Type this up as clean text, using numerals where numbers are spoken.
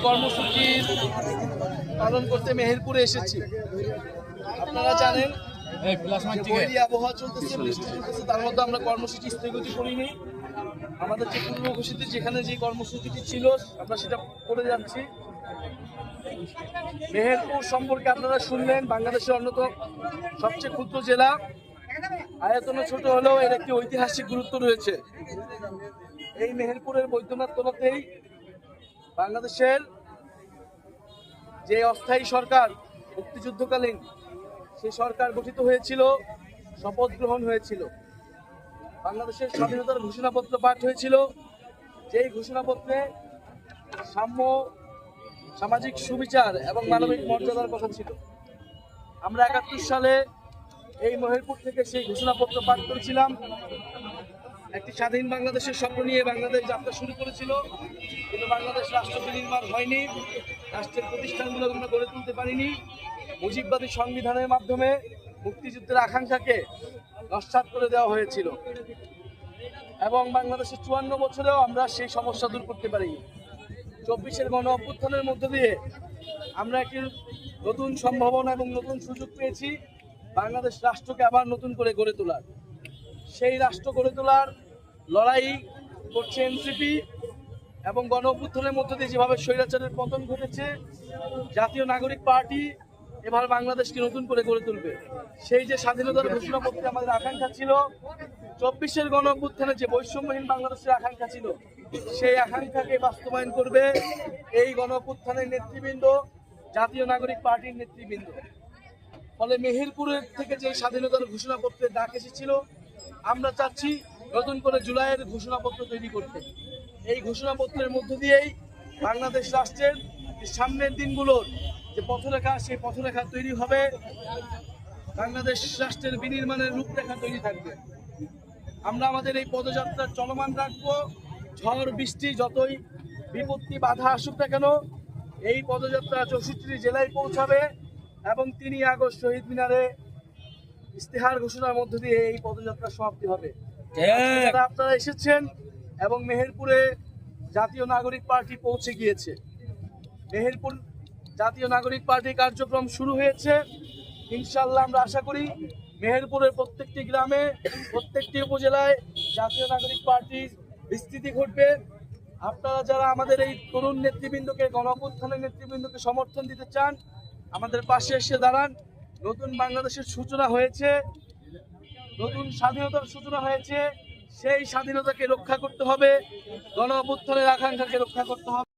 কর্মসূচি পালন করতে মেহেরপুরে এসেছি। আপনারা জানেন বৈরী আবহাওয়া চলতেছে, বৃষ্টি চলতেছে, তার মধ্যে আমরা কর্মসূচি স্থগিত করিনি। আমাদের যে পূর্ব ঘোষিত যেখানে যে কর্মসূচিটি ছিল আমরা সেটা করে যাচ্ছি। মেহেরপুর সম্পর্কে আপনারা শুনলেন, বাংলাদেশের অন্যতম সবচেয়ে ক্ষুদ্র জেলা, আয়তনে ছোট হলেও এর একটি ঐতিহাসিক গুরুত্ব রয়েছে। এই মেহেরপুরের বৈদ্যনাথ তলাতেই বাংলাদেশের যে অস্থায়ী সরকার মুক্তিযুদ্ধকালীন সেই সরকার গঠিত হয়েছিল, শপথ গ্রহণ হয়েছিল, বাংলাদেশের স্বাধীনতার ঘোষণাপত্র পাঠ হয়েছিল। যেই ঘোষণাপত্রে সাম্য, সামাজিক সুবিচার এবং মানবিক মর্যাদার কথা ছিল। আমরা ৭১ সালে এই মেহেরপুর থেকে সেই ঘোষণাপত্র পাঠ করেছিলাম। একটি স্বাধীন বাংলাদেশের স্বপ্ন নিয়ে বাংলাদেশ যাত্রা শুরু করেছিল, কিন্তু বাংলাদেশ রাষ্ট্র বিনির্মাণ হয়নি, রাষ্ট্রের প্রতিষ্ঠানগুলো আমরা গড়ে তুলতে পারিনি। মুজিববাদী সংবিধানের মাধ্যমে মুক্তিযুদ্ধের আকাঙ্ক্ষাকে নস্যাৎ করে দেওয়া হয়েছিল এবং বাংলাদেশের ৫৪ বছরেও আমরা সেই সমস্যা দূর করতে পারিনি। ২৪-এর গণ অভ্যুত্থানের মধ্য দিয়ে আমরা একটি নতুন সম্ভাবনা এবং নতুন সুযোগ পেয়েছি বাংলাদেশ রাষ্ট্রকে আবার নতুন করে গড়ে তোলার। সেই রাষ্ট্র গড়ে তোলার লড়াই করছে এনসিপি এবং গণ অভ্যুত্থানের মধ্য দিয়ে যেভাবে স্বৈরাচারের পতন ঘটেছে, জাতীয় নাগরিক পার্টি এবার বাংলাদেশকে নতুন করে গড়ে তুলবে। সেই যে স্বাধীনতার ঘোষণাপত্রে আমাদের আকাঙ্ক্ষা ছিল, ২৪-এর গণ অভ্যুত্থানে যে বৈষম্যহীন বাংলাদেশের আকাঙ্ক্ষা ছিল, সেই আকাঙ্ক্ষাকে বাস্তবায়ন করবে এই গণ অভ্যুত্থানের নেতৃবৃন্দ, জাতীয় নাগরিক পার্টির নেতৃবৃন্দ। ফলে মেহেরপুরের থেকে যে স্বাধীনতার ঘোষণাপত্রের ডাক এসেছিল, আমরা চাচ্ছি নতুন করে জুলাইয়ের ঘোষণাপত্র তৈরি করতে। এই ঘোষণাপত্রের মধ্য দিয়েই বাংলাদেশ রাষ্ট্রের সামনের দিনগুলোর যে পথরেখা, সেই পথরেখা তৈরি হবে, বাংলাদেশ রাষ্ট্রের বিনির্মাণের রূপরেখা তৈরি থাকবে। আমরা আমাদের এই পদযাত্রা চলমান রাখবো। ঝড় বৃষ্টি যতই বিপত্তি বাধা আসুক না কেন, এই পদযাত্রা ৬৪টি জেলায় পৌঁছাবে এবং ৩ আগস্ট শহীদ মিনারে ইস্তেহার ঘোষণার মধ্য দিয়ে এই পদযাত্রা সমাপ্তি হবে। আপনারা এসেছেন এবং মেহেরপুরে জাতীয় নাগরিক পার্টি পৌঁছে গিয়েছে। মেহেরপুর জাতীয় নাগরিক পার্টি কার্যক্রম শুরু হয়েছে। ইনশাআল্লাহ আমরা আশা করি মেহেরপুরের প্রত্যেকটি গ্রামে, প্রত্যেকটি উপজেলায় জাতীয় নাগরিক পার্টির বিস্তৃতি ঘটবে। আপনারা যারা আমাদের এই তরুণ নেতৃবৃন্দকে, গণ অভ্যুত্থানের নেতৃবৃন্দকে সমর্থন দিতে চান, আমাদের পাশে এসে দাঁড়ান। নতুন বাংলাদেশের সূচনা হয়েছে, নতুন স্বাধীনতার সূচনা হয়েছে। সেই স্বাধীনতাকে রক্ষা করতে হবে, গণ অভ্যুত্থানের আকাঙ্ক্ষাকে রক্ষা করতে হবে।